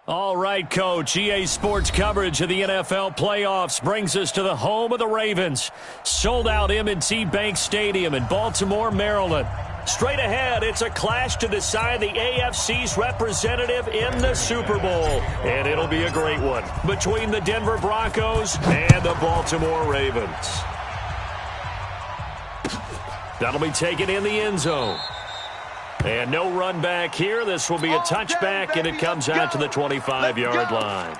All right, Coach. EA Sports coverage of the NFL playoffs brings us to the home of the Ravens. Sold out M&T Bank Stadium in Baltimore, Maryland. Straight ahead, it's a clash to decide the AFC's representative in the Super Bowl. And it'll be a great one between the Denver Broncos and the Baltimore Ravens. That'll be taken in the end zone. And no run back here. This will be a touchback, and it comes out to the 25-yard line.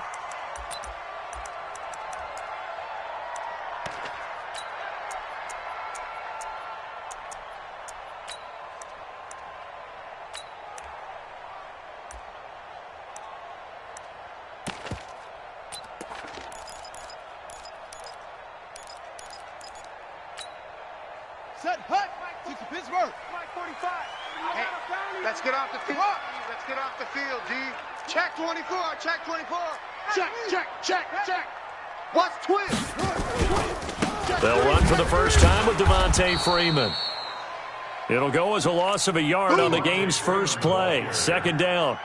Set, hut, to Pittsburgh. 45. Hey, let's get off the field. Let's get off the field, D. Check 24, check 24. Check. What's twist? They'll run for the first time with Devontae Freeman. It'll go as a loss of a yard on the game's first play. Second down.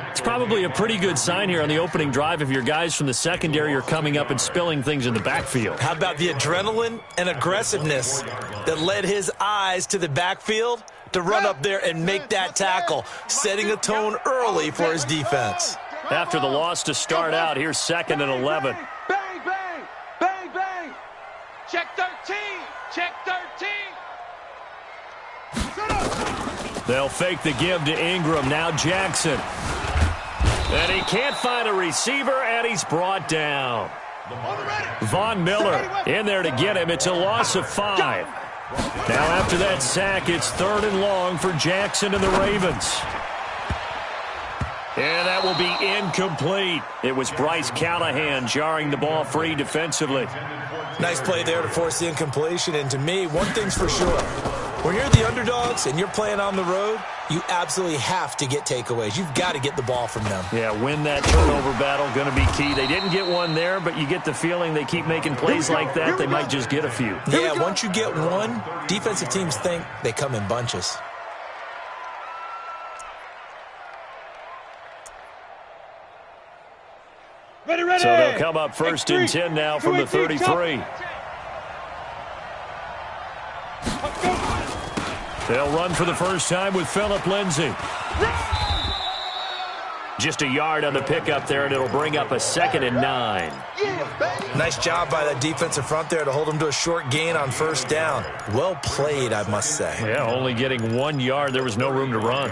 It's probably a pretty good sign here on the opening drive if your guys from the secondary are coming up and spilling things in the backfield. How about the adrenaline and aggressiveness that led his eyes to the backfield to run up there and make that tackle, setting a tone early for his defense. After the loss to start out, here's 2nd and 11. Bang, bang, bang, bang. Check 13, check 13. They'll fake the give to Ingram. Now Jackson. And he can't find a receiver, and he's brought down. Von Miller in there to get him. It's a loss of 5. Now after that sack, it's 3rd and long for Jackson and the Ravens. And that will be incomplete. It was Bryce Callahan jarring the ball free defensively. Nice play there to force the incompletion. And to me, one thing's for sure. When you're the underdogs and you're playing on the road, you absolutely have to get takeaways. You've got to get the ball from them. Yeah, win that turnover battle, going to be key. They didn't get one there, but you get the feeling they keep making plays like that, they might just get a few. Yeah, once you get one, defensive teams think they come in bunches. Ready. So they'll come up 1st and 10 now from the 33. They'll run for the first time with Phillip Lindsay. Just a yard on the pickup there, and it'll bring up a 2nd and 9. Nice job by that defensive front there to hold him to a short gain on 1st down. Well played, I must say. Yeah, only getting 1 yard. There was no room to run.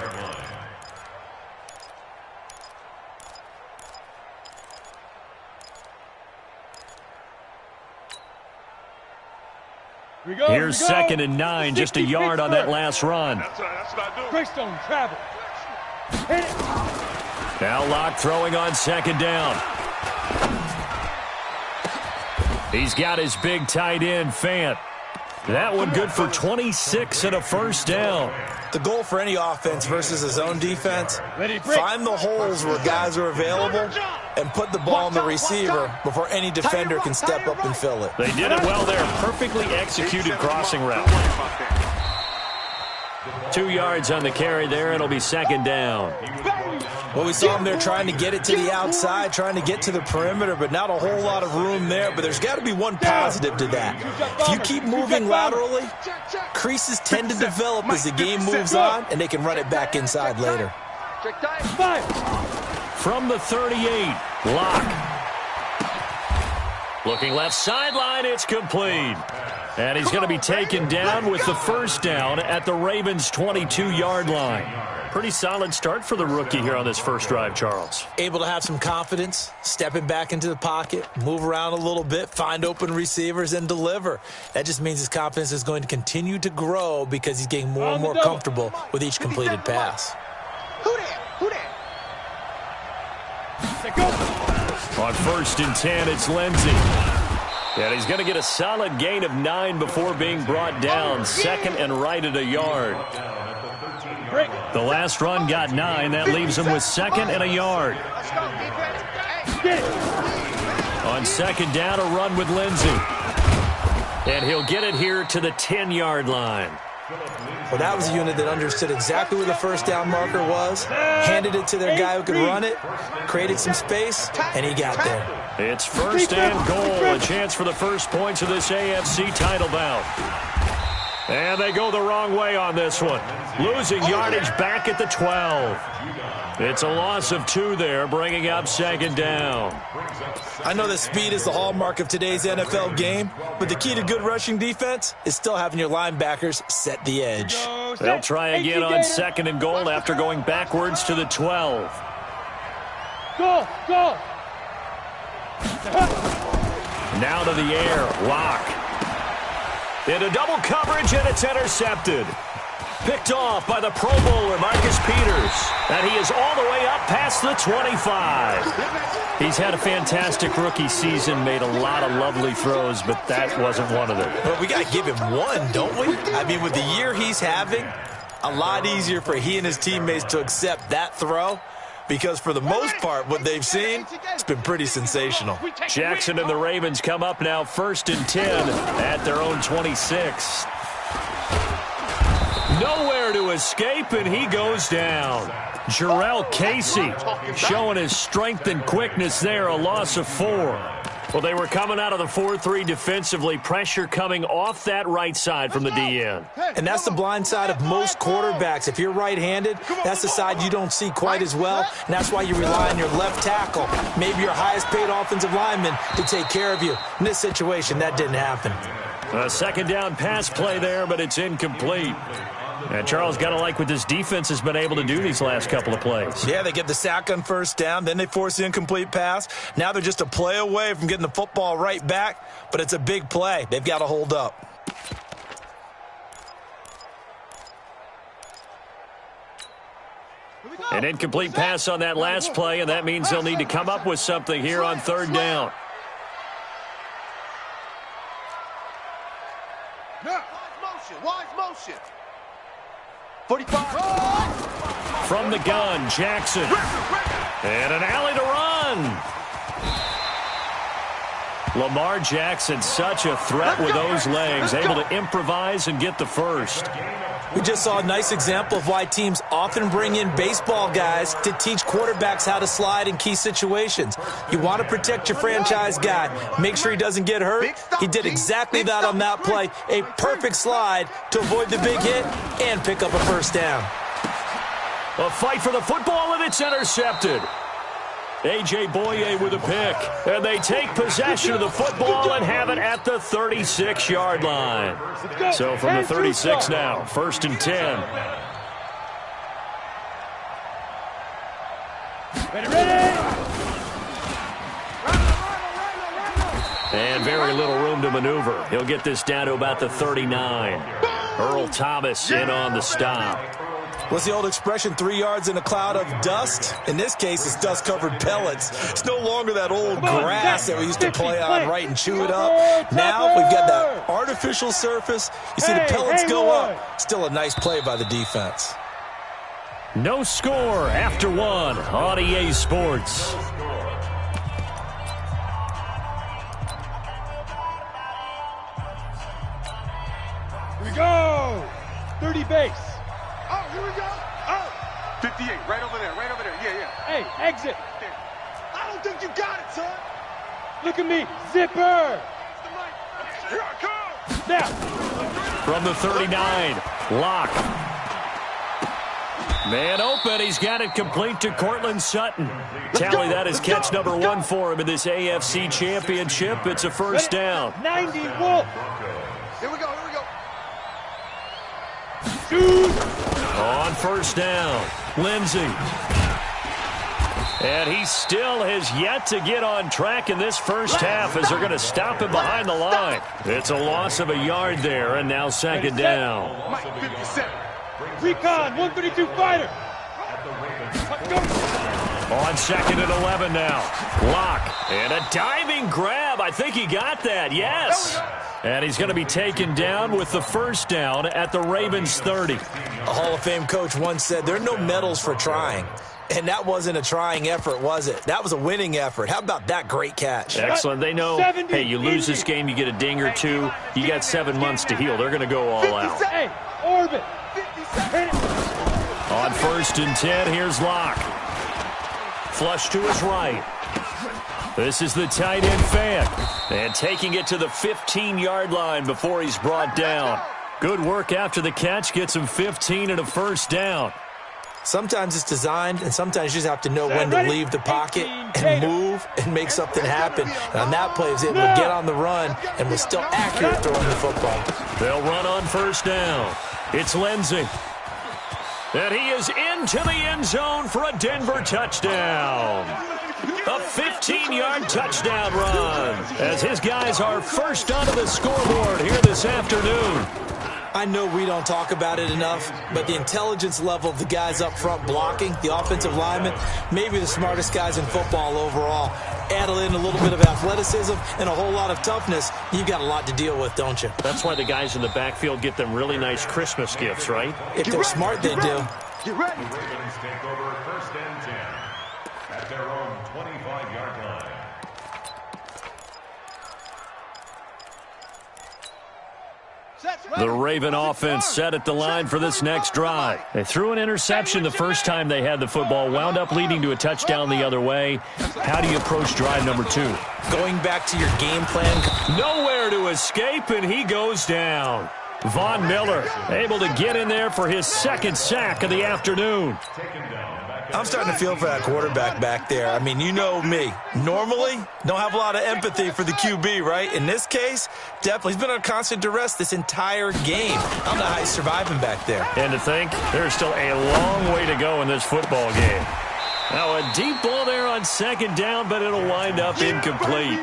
Here's 2nd and 9, just a yard on that last run. That's what I do. Greystone travel. Now Locke throwing on 2nd down. He's got his big tight end, Fant. That one good for 26 and a 1st down. The goal for any offense versus his own defense, find the holes where guys are available and put the ball on the receiver before any defender can step up and fill it. They did it well there. Perfectly executed crossing route. 2 yards on the carry there. It'll be 2nd down. Well, we saw him there trying to get it to the outside, trying to get to the perimeter, but not a whole lot of room there. But there's got to be one positive to that. If you keep moving laterally, creases tend to develop as the game moves on, and they can run it back inside later. From the 38, Locke. Looking left sideline, it's complete. And he's going to be taken down with the 1st down at the Ravens' 22-yard line. Pretty solid start for the rookie here on this first drive, Charles. Able to have some confidence, stepping back into the pocket, move around a little bit, find open receivers, and deliver. That just means his confidence is going to continue to grow because he's getting more and more comfortable with each completed pass. Who there? On 1st and 10, it's Lindsay. And he's going to get a solid gain of 9 before being brought down. 2nd and right at a yard. The last run got 9. That leaves him with 2nd and a yard. On 2nd down, a run with Lindsay. And he'll get it here to the 10-yard line. Well, that was a unit that understood exactly where the first down marker was, handed it to their guy who could run it, created some space, and he got there. It's first and goal, a chance for the first points of this AFC title bout. And they go the wrong way on this one. Losing yardage back at the 12. It's a loss of 2 there, bringing up second down. I know that speed is the hallmark of today's NFL game, but the key to good rushing defense is still having your linebackers set the edge. They'll try again on second and goal after going backwards to the 12. Go! Now to the air, Locke. Into double coverage, and it's intercepted. Picked off by the Pro Bowler, Marcus Peters. And he is all the way up past the 25. He's had a fantastic rookie season, made a lot of lovely throws, but that wasn't one of them. Well, we got to give him one, don't we? I mean, with the year he's having, a lot easier for he and his teammates to accept that throw, because for the most part, what they've seen, it's been pretty sensational. Jackson and the Ravens come up now 1st and 10 at their own 26. Nowhere to escape, and he goes down. Jarrell Casey showing his strength and quickness there, a loss of 4. Well, they were coming out of the 4-3 defensively, pressure coming off that right side from the DN. And that's the blind side of most quarterbacks. If you're right-handed, that's the side you don't see quite as well, and that's why you rely on your left tackle, maybe your highest-paid offensive lineman, to take care of you. In this situation, that didn't happen. A second down pass play there, but it's incomplete. And Charles, got to like what this defense has been able to do these last couple of plays. Yeah, they get the sack on first down, then they force the incomplete pass. Now they're just a play away from getting the football right back, but it's a big play. They've got to hold up. An incomplete pass on that last play, and that means they'll need to come up with something here on third down. Wise motion. 45. From the gun, Jackson. And an alley to run. Lamar Jackson, such a threat with those legs, able to improvise and get the first. We just saw a nice example of why teams often bring in baseball guys to teach quarterbacks how to slide in key situations. You want to protect your franchise guy. Make sure he doesn't get hurt. He did exactly that on that play. A perfect slide to avoid the big hit and pick up a first down. A fight for the football, and it's intercepted. A.J. Boye with a pick. And they take possession of the football and have it at the 36-yard line. So from the 36 now, 1st and 10. Ready! And very little room to maneuver. He'll get this down to about the 39. Earl Thomas in on the stop. What's the old expression, 3 yards in a cloud of dust? In this case, it's dust-covered pellets. It's no longer that old grass that we used to play on, right, and chew it up. Now we've got that artificial surface. You see the pellets go up. Still a nice play by the defense. No score after 1 on EA Sports. Here we go! 30 base. Oh, here we go. Oh, 58, right over there, yeah. Hey, exit. I don't think you got it, son. Look at me. Zipper. Here I come. Now. From the 39, Locke. Man open, he's got it complete to Cortland Sutton. Tally that is catch number 1 for him in this AFC Championship. It's a first down. 90, Wolf. Here we go. Shoot. On first down, Lindsey. And he still has yet to get on track in this first half as they're going to stop him behind the line. It's a loss of a yard there, and now second down. Mike 57. Recon, 132 fighter. On second and 11 now. Locke. And a diving grab. I think he got that. Yes. And he's going to be taken down with the first down at the Ravens 30. A Hall of Fame coach once said, there are no medals for trying. And that wasn't a trying effort, was it? That was a winning effort. How about that great catch? Excellent. They know, hey, you lose this game, you get a ding or two. You got 7 months to heal. They're going to go all out. Hey, orbit. On 1st and 10, here's Locke. Flush to his right. This is the tight end fan. And taking it to the 15-yard line before he's brought down. Good work after the catch. Gets him 15 and a first down. Sometimes it's designed, and sometimes you just have to know when to leave the pocket and move and make something happen. And on that play, he was able to get on the run and was still accurate throwing the football. They'll run on 1st down. It's Lindsey. And he is into the end zone for a Denver touchdown. A 15-yard touchdown run as his guys are first onto the scoreboard here this afternoon. I know we don't talk about it enough, but the intelligence level of the guys up front blocking, the offensive linemen, maybe the smartest guys in football overall. Add in a little bit of athleticism and a whole lot of toughness, you've got a lot to deal with, don't you? That's why the guys in the backfield get them really nice Christmas gifts, right? If they're smart, they do. Get ready. The Ravens take over 1st and 10 at their own 25-yard line. The Raven offense set at the line for this next drive. They threw an interception the first time they had the football, wound up leading to a touchdown the other way. How do you approach drive number 2? Going back to your game plan. Nowhere to escape, and he goes down. Von Miller able to get in there for his 2nd sack of the afternoon. I'm starting to feel for that quarterback back there. I mean, you know me. Normally, don't have a lot of empathy for the QB, right? In this case, definitely. He's been under constant duress this entire game. I don't know how he's surviving back there. And to think, there's still a long way to go in this football game. Now a deep ball there on 2nd down, but it'll wind up incomplete.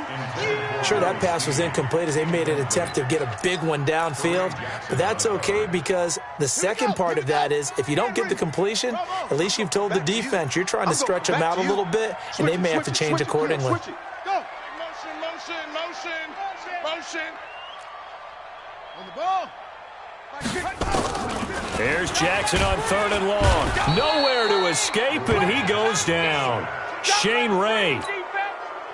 Sure, that pass was incomplete as they made an attempt to get a big one downfield. But that's okay because the second part of that is if you don't get the completion, at least you've told the defense you're trying to stretch them out a little bit, and they may have to change accordingly. Go. Motion. On the ball. There's Jackson on 3rd and long. Nowhere to escape, and he goes down. Shane Ray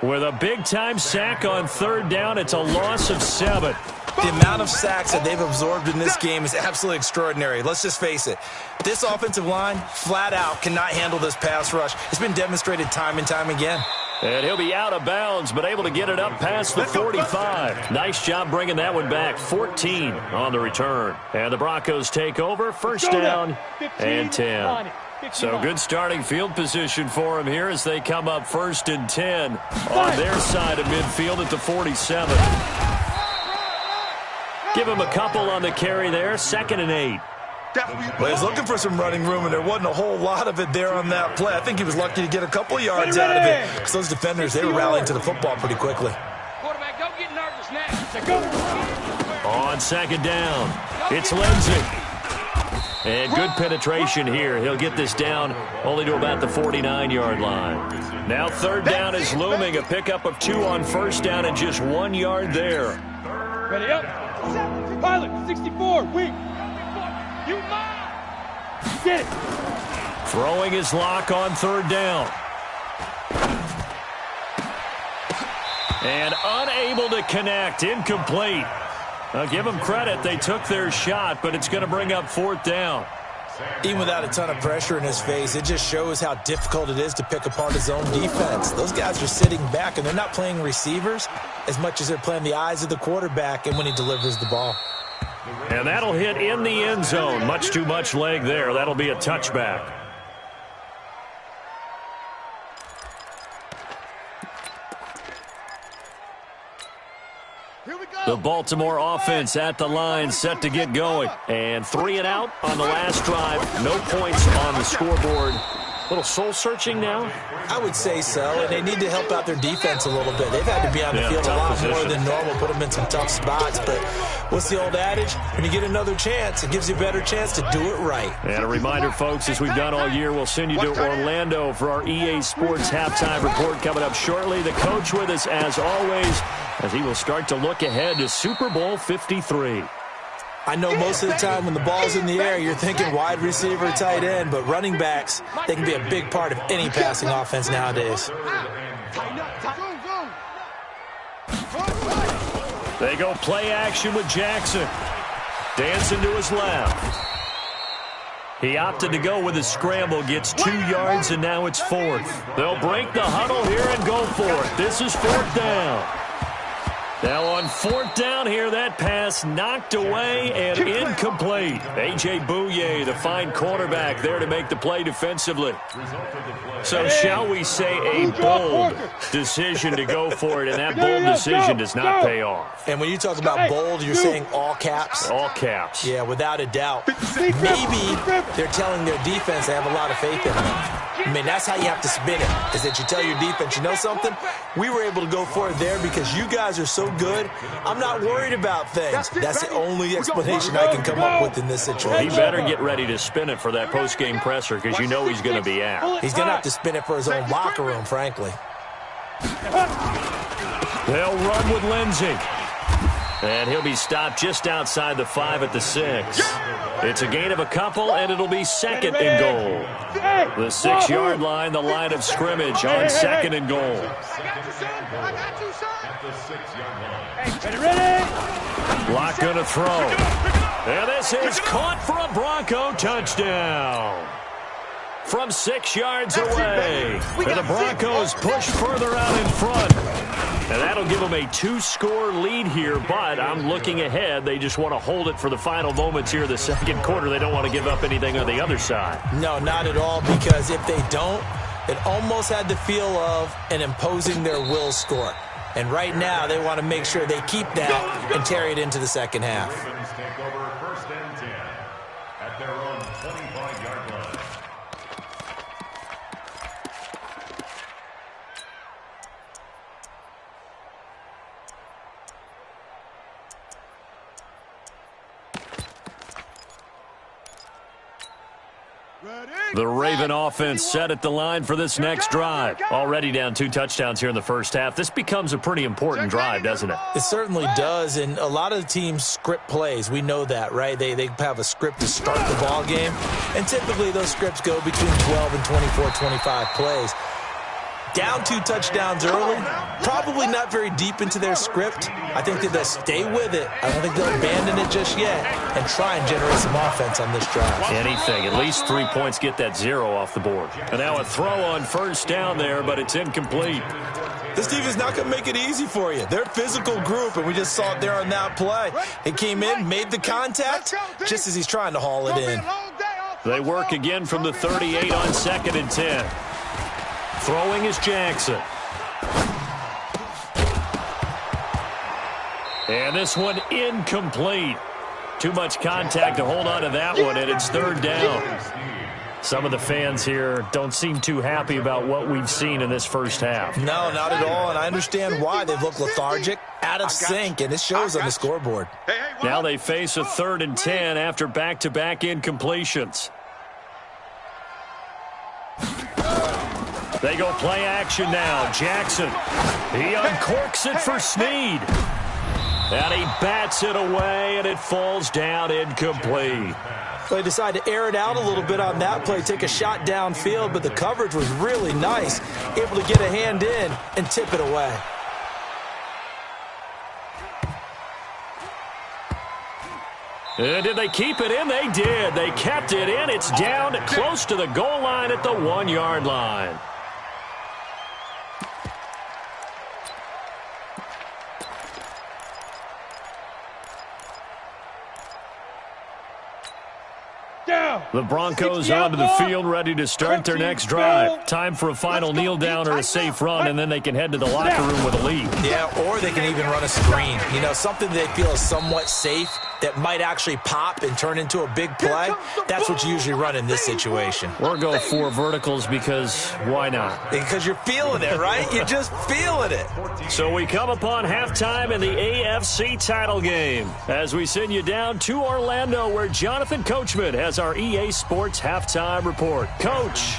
with a big-time sack on 3rd down. It's a loss of 7. The amount of sacks that they've absorbed in this game is absolutely extraordinary. Let's just face it. This offensive line, flat out, cannot handle this pass rush. It's been demonstrated time and time again. And he'll be out of bounds, but able to get it up past the 45. Nice job bringing that one back. 14 on the return. And the Broncos take over. 1st down and 10. So good starting field position for him here as they come up 1st and 10 on their side of midfield at the 47. Give him a couple on the carry there. 2nd and 8. Well, he's looking for some running room, and there wasn't a whole lot of it there on that play. I think he was lucky to get a couple yards out of it because those defenders, they were rallying to the football pretty quickly. Quarterback, don't get nervous now. On 2nd down, it's Lindsey. And good penetration here. He'll get this down only to about the 49-yard line. Now 3rd down is looming. A pickup of 2 on 1st down and just 1 yard there. Ready up. Pilot, 64, weak. You mine. Get it. Throwing his Lock on 3rd down. And unable to connect. Incomplete. I'll give them credit. They took their shot, but it's going to bring up 4th down. Even without a ton of pressure in his face, it just shows how difficult it is to pick apart his own defense. Those guys are sitting back, and they're not playing receivers as much as they're playing the eyes of the quarterback and when he delivers the ball. And that'll hit in the end zone. Much too much leg there. That'll be a touchback. The Baltimore offense at the line set to get going. And 3 and out on the last drive. No points on the scoreboard. Little soul-searching now? I would say so, and they need to help out their defense a little bit. They've had to be on the field a lot more than normal, put them in some tough spots. But what's the old adage? When you get another chance, it gives you a better chance to do it right. And a reminder, folks, as we've done all year, we'll send you to Orlando for our EA Sports halftime report coming up shortly. The coach with us, as always, as he will start to look ahead to Super Bowl 53. I know most of the time when the ball's in the air, you're thinking wide receiver, tight end, but running backs, they can be a big part of any passing offense nowadays. They go play action with Jackson. Dancing to his left. He opted to go with a scramble, gets 2 yards, and now it's 4th. They'll break the huddle here and go for it. This is 4th down. Now on 4th down here, that pass knocked away and incomplete. A.J. Bouye, the fine cornerback, there to make the play defensively. So shall we say a bold decision to go for it, and that bold decision does not pay off. And when you talk about bold, you're saying all caps? All caps. Yeah, without a doubt. Maybe they're telling their defense they have a lot of faith in them. I mean, that's how you have to spin it, is that you tell your defense, you know something? We were able to go for it there because you guys are so good. I'm not worried about things. That's the only explanation I can come up with in this situation. He better get ready to spin it for that post-game presser because you know he's going to be out. He's going to have to spin it for his own locker room, frankly. They'll run with Lindsey. And he'll be stopped just outside the 5 at the 6. It's a gain of a couple, and it'll be 2nd and goal. The 6-yard line, the line of scrimmage on 2nd and goal. Block going to throw. And this is caught for a Bronco touchdown. From 6 yards away. And the Broncos push further out in front. And that'll give them a 2-score lead here, but I'm looking ahead. They just want to hold it for the final moments here in the second quarter. They don't want to give up anything on the other side. No, not at all, because if they don't, it almost had the feel of an imposing their will score. And right now, they want to make sure they keep that and carry it into the second half. Take over 1st and 10 at their own 25-yard line. The Raven offense set at the line for this next drive. Already down 2 touchdowns here in the first half. This becomes a pretty important drive, doesn't it? It certainly does, and a lot of the teams script plays. We know that, right? They have a script to start the ball game, and typically those scripts go between 12 and 24, 25 plays. Down 2 touchdowns early, probably not very deep into their script. I think that they'll stay with it. I don't think they'll abandon it just yet and try and generate some offense on this drive. Anything. At least 3 points get that 0 off the board. And now a throw on 1st down there, but it's incomplete. This defense is not going to make it easy for you. They're a physical group, and we just saw it there on that play. He came in, made the contact, just as he's trying to haul it in. They work again from the 38 on 2nd and 10. Throwing is Jackson. And this one incomplete. Too much contact to hold on to that one, and it's 3rd down. Some of the fans here don't seem too happy about what we've seen in this first half. No, not at all, and I understand why. They've looked lethargic, out of sync, and it shows on the scoreboard. Now they face a 3rd and 10 after back-to-back incompletions. They go play action now. Jackson. He uncorks it for Snead. And he bats it away, and it falls down incomplete. They decided to air it out a little bit on that play, take a shot downfield, but the coverage was really nice. Able to get a hand in and tip it away. And did they keep it in? They did. They kept it in. It's down close to the goal line at the 1-yard line. The Broncos onto the field, ready to start their next drive. Time for a final kneel down or a safe run, and then they can head to the locker room with a lead. Yeah, or they can even run a screen. You know, something they feel is somewhat safe that might actually pop and turn into a big play. That's what you usually run in this situation. Or go 4 verticals because why not? Because you're feeling it, right? You're just feeling it. So we come upon halftime in the AFC title game as we send you down to Orlando where Jonathan Coachman has our EA Sports halftime report. Coach.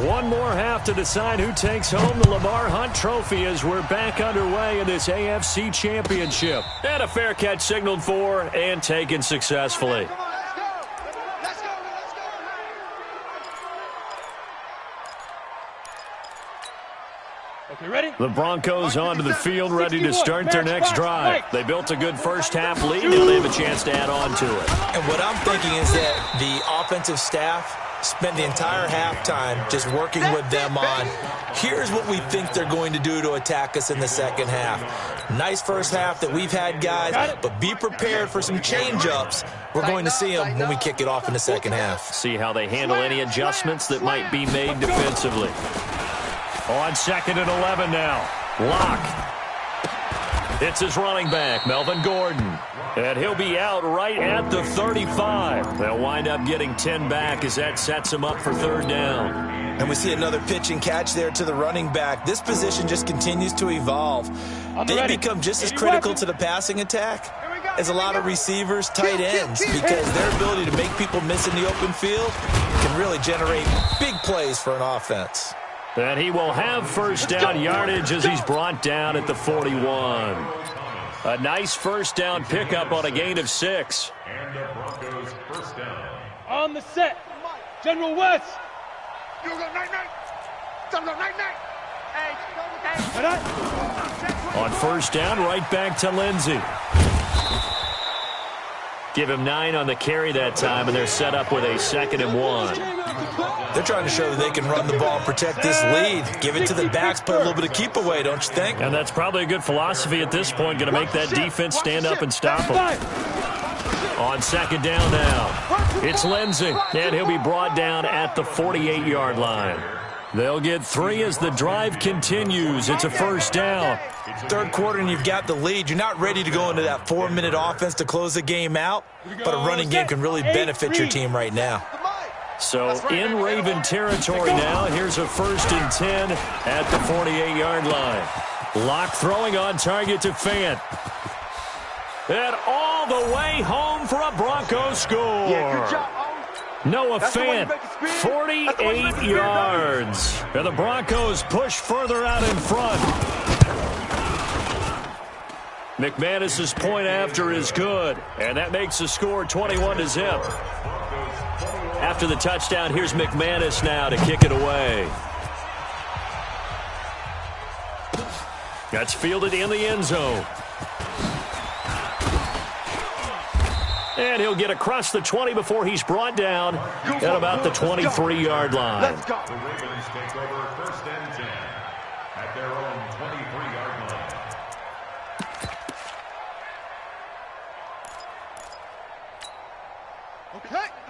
One more half to decide who takes home the Lamar Hunt Trophy as we're back underway in this AFC Championship. And a fair catch signaled for and taken successfully. Okay, ready? The Broncos onto the field, ready to start their next drive. They built a good first-half lead. Now they have a chance to add on to it. And what I'm thinking is that the offensive staff spent the entire halftime just working with them on, here's what we think they're going to do to attack us in the second half. Nice first half that we've had, guys, but be prepared for some change-ups. We're going to see them when we kick it off in the second half. See how they handle any adjustments that might be made defensively. On 2nd and 11 now. Lock. It's his running back, Melvin Gordon. And he'll be out right at the 35. They'll wind up getting 10 back as that sets him up for 3rd down. And we see another pitch and catch there to the running back. This position just continues to evolve. They become just as critical to the passing attack as a lot of receivers, tight ends, because their ability to make people miss in the open field can really generate big plays for an offense. And he will have 1st down yardage as he's brought down at the 41. A nice 1st down pickup on a gain of 6. And the Broncos' 1st down. On the set, General West. You go night-night. Go night-night. On 1st down, right back to Lindsey. Give him 9 on the carry that time, and they're set up with a 2nd and 1. They're trying to show that they can run the ball and protect this lead. Give it to the backs, put a little bit of keep away, don't you think? And that's probably a good philosophy at this point, going to make that defense stand up and stop them. On 2nd down now, it's Lindsey, and he'll be brought down at the 48-yard line. They'll get 3 as the drive continues. It's a 1st down. 3rd quarter and you've got the lead. You're not ready to go into that 4-minute offense to close the game out, but a running game can really benefit your team right now. So in Raven territory now, here's a 1st and 10 at the 48-yard line. Lock throwing on target to Fant. And all the way home for a Broncos score. Yeah, good job. Noah Fant, 48 yards. And the Broncos push further out in front. McManus's point after is good, and that makes the score 21-0. After the touchdown, here's McManus now to kick it away. That's fielded in the end zone. And he'll get across the 20 before he's brought down at about the 23-yard line. The Ravens take over 1st and 10 at their own 23-yard line.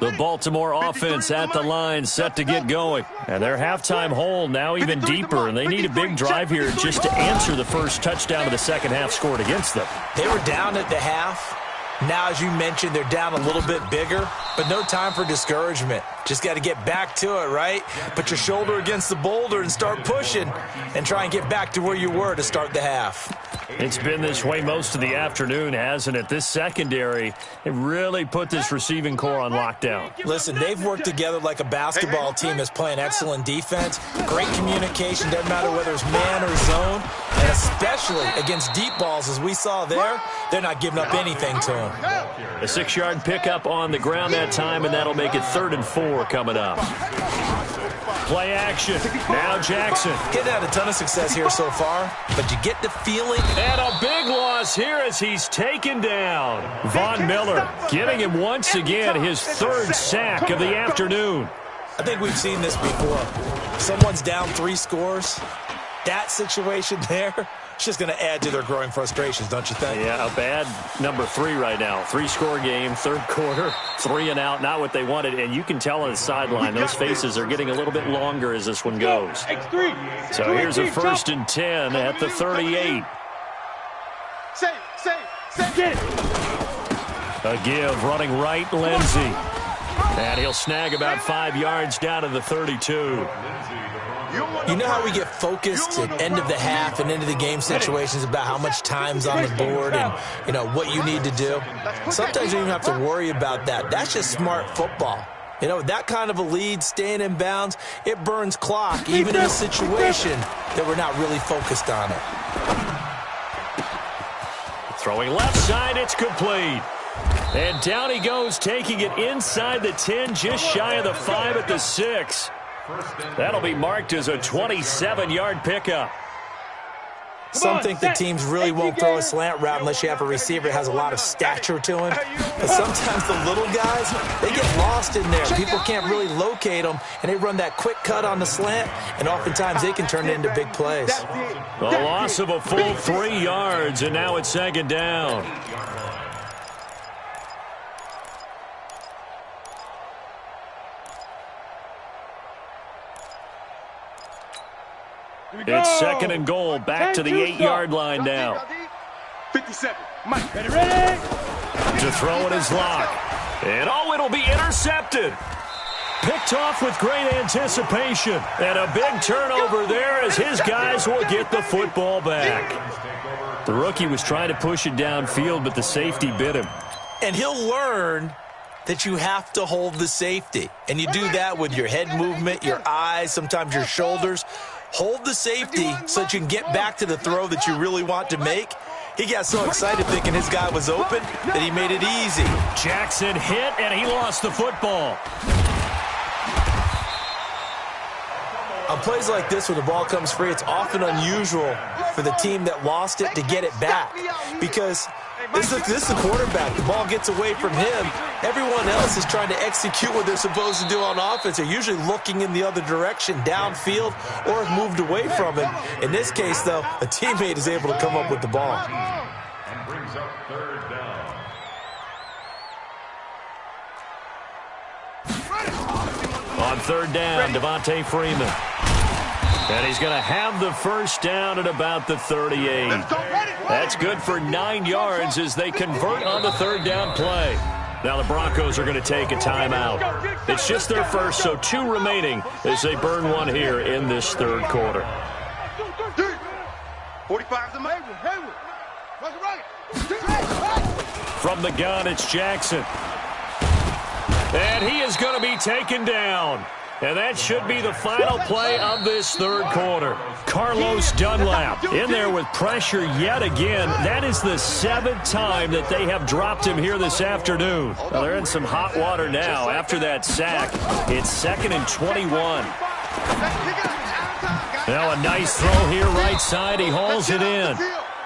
The Baltimore offense at the line, set to get going. And their halftime hole now even deeper, and they need a big drive here just to answer the first touchdown of the second half scored against them. They were down at the half. Now, as you mentioned, they're down a little bit bigger, but no time for discouragement. Just got to get back to it, right? Put your shoulder against the boulder and start pushing and try and get back to where you were to start the half. It's been this way most of the afternoon, hasn't it? This secondary, it really put this receiving core on lockdown. Listen, they've worked together like a basketball team that's playing excellent defense. Great communication, doesn't matter whether it's man or zone. And especially against deep balls, as we saw there, they're not giving up anything to them. A 6-yard pickup on the ground that time, and that'll make it 3rd and 4 coming up. Play action. Now Jackson. Getting had a ton of success here so far, but you get the feeling. And a big loss here as he's taken down. Von Miller giving him once again his 3rd sack of the afternoon. I think we've seen this before. Someone's down 3 scores. That situation there, it's just going to add to their growing frustrations, don't you think? Yeah, a bad number 3 right now. 3-score game, 3rd quarter, 3 and out, not what they wanted. And you can tell on the sideline, those faces are getting a little bit longer as this one goes. So here's a 1st and 10 at the 38. Get it. A give, running right, Lindsey. And he'll snag about 5 yards down to the 32. You know how we get focused at end of the half and into the game situations about how much time's on the board and, you know, what you need to do? Sometimes you don't even have to worry about that. That's just smart football. You know, that kind of a lead, staying in bounds, it burns clock, even in a situation that we're not really focused on it. Throwing left side, it's complete. And down he goes, taking it inside the 10, just shy of the 5 at the 6. That'll be marked as a 27-yard pickup. Some think the teams really won't throw a slant route unless you have a receiver that has a lot of stature to him. But sometimes the little guys, they get lost in there. People can't really locate them, and they run that quick cut on the slant, and oftentimes they can turn it into big plays. A loss of a full 3 yards, and now it's second down. It's second and goal, back to the 8-yard line now. 57. Mike, Ready? To throw in his lock. And it'll be intercepted. Picked off with great anticipation. And a big turnover there as his guys will get the football back. The rookie was trying to push it downfield, but the safety bit him. And he'll learn that you have to hold the safety. And you do that with your head movement, your eyes, sometimes your shoulders. Hold the safety so that you can get back to the throw that you really want to make. He got so excited thinking his guy was open that he made it easy. Jackson hit, and he lost the football. On plays like this, when the ball comes free, it's often unusual for the team that lost it to get it back. Because this is the quarterback. The ball gets away from him. Everyone else is trying to execute what they're supposed to do on offense. They're usually looking in the other direction, downfield, or have moved away from him. In this case, though, a teammate is able to come up with the ball. And brings up third down. On third down, Devontae Freeman. And he's going to have the first down at about the 38. That's good for 9 yards as they convert on the third down play. Now the Broncos are going to take a timeout. It's just their first, so 2 remaining as they burn one here in this third quarter. 45 to Maywood. From the gun, it's Jackson. And he is going to be taken down. And that should be the final play of this third quarter. Carlos Dunlap in there with pressure yet again. That is the 7th time that they have dropped him here this afternoon. Well, they're in some hot water now after that sack. It's 2nd and 21. Now a nice throw here right side. He hauls it in.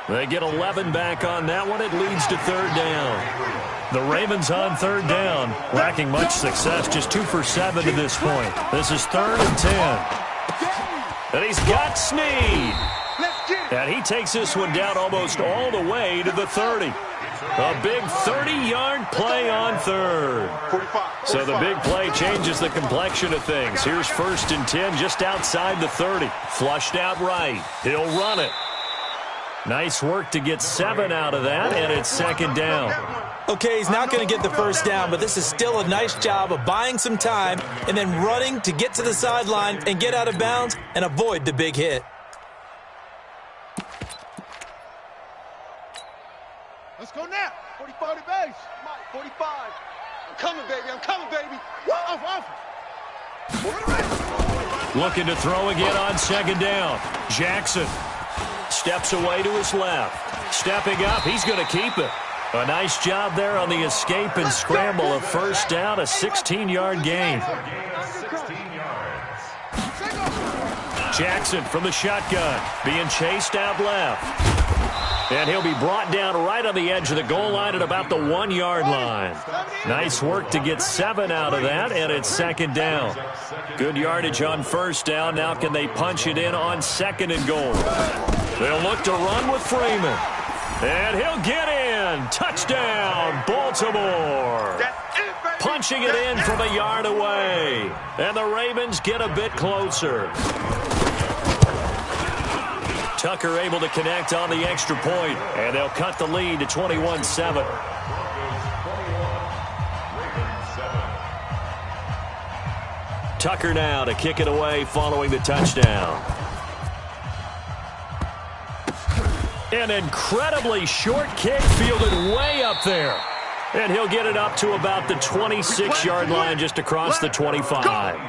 They get 11 back on that one. It leads to third down. The Ravens on third down, lacking much success, just 2 for 7 to this point. This is 3rd and 10. And he's got Snead. And he takes this one down almost all the way to the 30. A big 30-yard play on third. So the big play changes the complexion of things. Here's 1st and 10 just outside the 30. Flushed out right. He'll run it. Nice work to get 7 out of that, and it's 2nd down. Okay, he's not going to get the first down, but this is still a nice job of buying some time and then running to get to the sideline and get out of bounds and avoid the big hit. Let's go now. 45 to base. 45. I'm coming, baby. I'm coming, baby. Off. Looking to throw again on 2nd down. Jackson steps away to his left. Stepping up, he's going to keep it. A nice job there on the escape and scramble. A first down, a 16-yard gain. Jackson from the shotgun, being chased out left. And he'll be brought down right on the edge of the goal line at about the 1-yard line. Nice work to get 7 out of that, and it's 2nd down. Good yardage on first down. Now can they punch it in on 2nd and goal? They'll look to run with Freeman. And he'll get in. Touchdown, Baltimore. Punching it in from a yard away. And the Ravens get a bit closer. Tucker able to connect on the extra point. And they'll cut the lead to 21-7. Tucker now to kick it away following the touchdown. An incredibly short kick fielded way up there. And he'll get it up to about the 26-yard line just across the 25.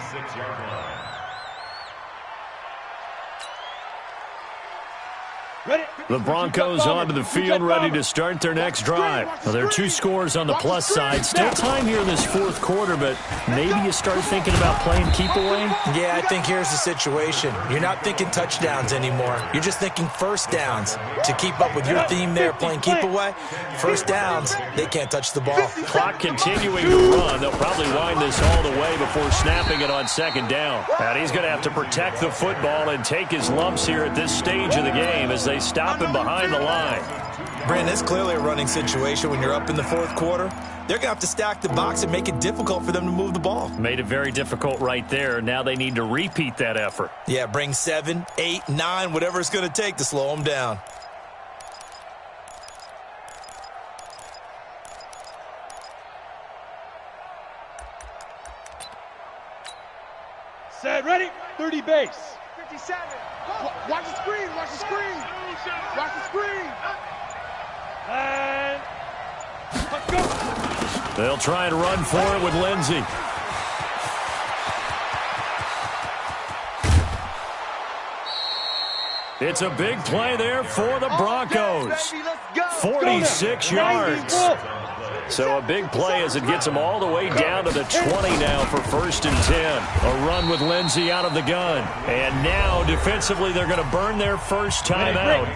The Broncos onto the field, ready to start their next drive. Well, there are 2 scores on the plus side. Still time here in this fourth quarter, but maybe you start thinking about playing keep away? Yeah, I think here's the situation. You're not thinking touchdowns anymore. You're just thinking first downs. To keep up with your theme there, playing keep away, first downs, they can't touch the ball. Clock continuing to run. They'll probably wind this all the way before snapping it on second down. And he's going to have to protect the football and take his lumps here at this stage of the game as they stop him behind the line. Brandon, it's clearly a running situation when you're up in the fourth quarter. They're going to have to stack the box and make it difficult for them to move the ball. Made it very difficult right there. Now they need to repeat that effort. Yeah, bring 7, 8, 9, whatever it's going to take to slow them down. Set, ready, 30 base. 57. Watch the screen. Watch the screen. Watch the screen. And let's go. They'll try and run for it with Lindsey. It's a big play there for the Broncos. 46 yards. So a big play as it gets them all the way down to the 20 now for 1st and 10. A run with Lindsey out of the gun. And now defensively they're going to burn their first timeout.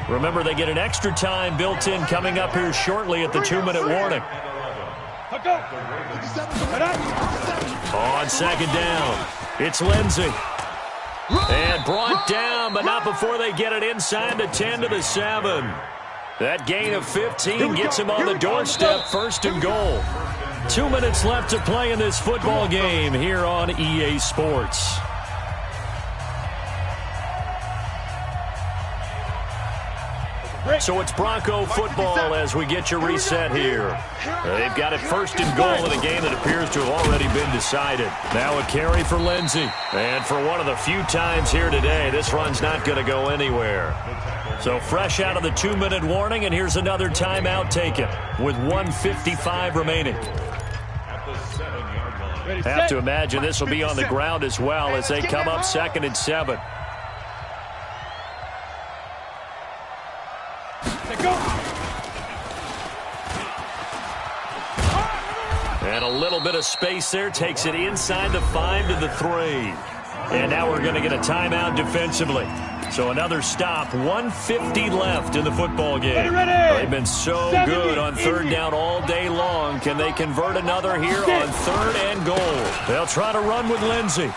Remember, they get an extra time built in coming up here shortly at the 2-minute warning. On second down, it's Lindsey. And brought down, but not before they get it inside the 10 to the 7. That gain of 15 gets him on the doorstep, 1st and goal. 2 minutes left to play in this football game here on EA Sports. So it's Bronco football as we get you reset here. They've got it 1st and goal in a game that appears to have already been decided. Now a carry for Lindsey. And for one of the few times here today, this run's not going to go anywhere. So fresh out of the 2-minute warning, and here's another timeout taken with 1:55 remaining. Have to imagine this will be on the ground as well as they come up 2nd and 7. And a little bit of space there takes it inside the 5 to the 3. And now we're going to get a timeout defensively. So another stop, 1:50 left in the football game. They've been so good on 3rd down all day long. Can they convert another here on 3rd and goal? They'll try to run with Lindsey.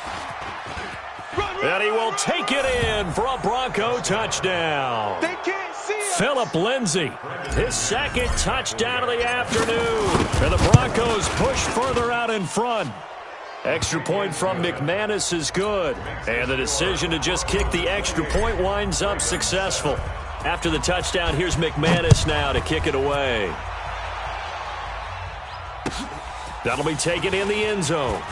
And he will take it in for a Bronco touchdown. They can't see it. Phillip Lindsey, his 2nd touchdown of the afternoon. And the Broncos push further out in front. Extra point from McManus is good. And the decision to just kick the extra point winds up successful. After the touchdown, here's McManus now to kick it away. That'll be taken in the end zone.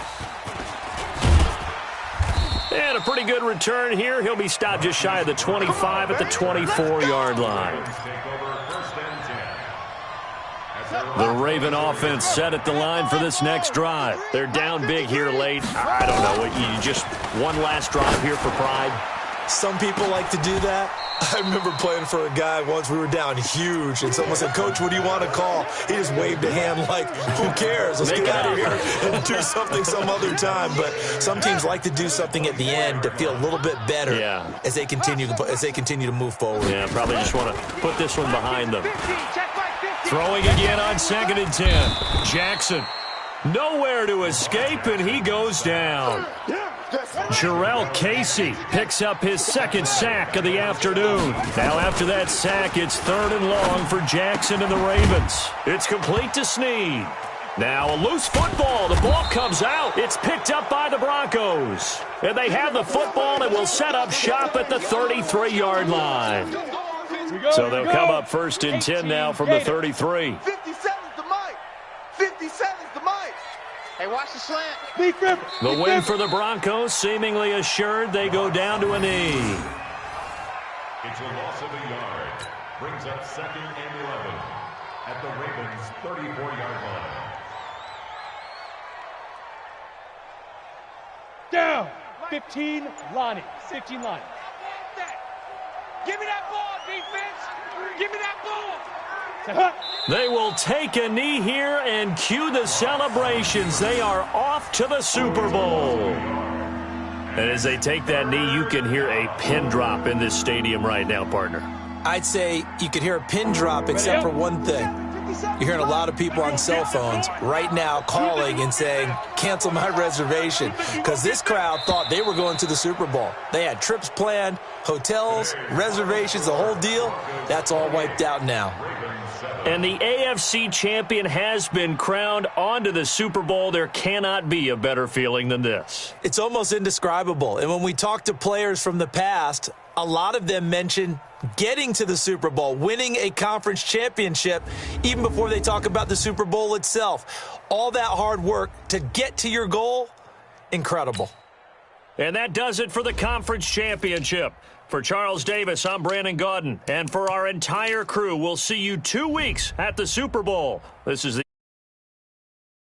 And a pretty good return here. He'll be stopped just shy of the 25 at the 24-yard line. The Raven offense set at the line for this next drive. They're down big here late. I don't know. You just one last drive here for pride. Some people like to do that. I remember playing for a guy once. We were down huge, and someone said, "Coach, what do you want to call?" He just waved a hand like, "Who cares? Let's get out of here and do something some other time." But some teams like to do something at the end to feel a little bit better as they continue to move forward. Yeah, probably just want to put this one behind them. Throwing again on 2nd and 10. Jackson, nowhere to escape, and he goes down. Jarrell Casey picks up his 2nd sack of the afternoon. Now after that sack, it's 3rd and long for Jackson and the Ravens. It's complete to Snead. Now a loose football. The ball comes out. It's picked up by the Broncos. And they have the football and will set up shop at the 33-yard line. So they'll come up 1st and 10 now from the 33. 57's the mic. 57's the mic. Hey, watch the slant. The win for the Broncos seemingly assured. They go down to a knee. It's a loss of a yard. Brings up 2nd and 11 at the Ravens' 34-yard line. Down. 15, Lonnie. 15, Lonnie. Give me that ball, Defense, give me that ball. They will take a knee here and cue the celebrations. They are off to the Super Bowl. And as they take that knee, you can hear a pin drop in this stadium right now, partner. I'd say you could hear a pin drop except for one thing. You're hearing a lot of people on cell phones right now calling and saying, cancel my reservation, because this crowd thought they were going to the Super Bowl. They had trips planned, hotels, reservations, the whole deal. That's all wiped out now. And the AFC champion has been crowned onto the Super Bowl. There cannot be a better feeling than this. It's almost indescribable. And when we talk to players from the past, a lot of them mention getting to the Super Bowl, winning a conference championship, even before they talk about the Super Bowl itself. All that hard work to get to your goal, incredible. And that does it for the conference championship. For Charles Davis, I'm Brandon Gaudin. And for our entire crew, we'll see you 2 weeks at the Super Bowl. This is the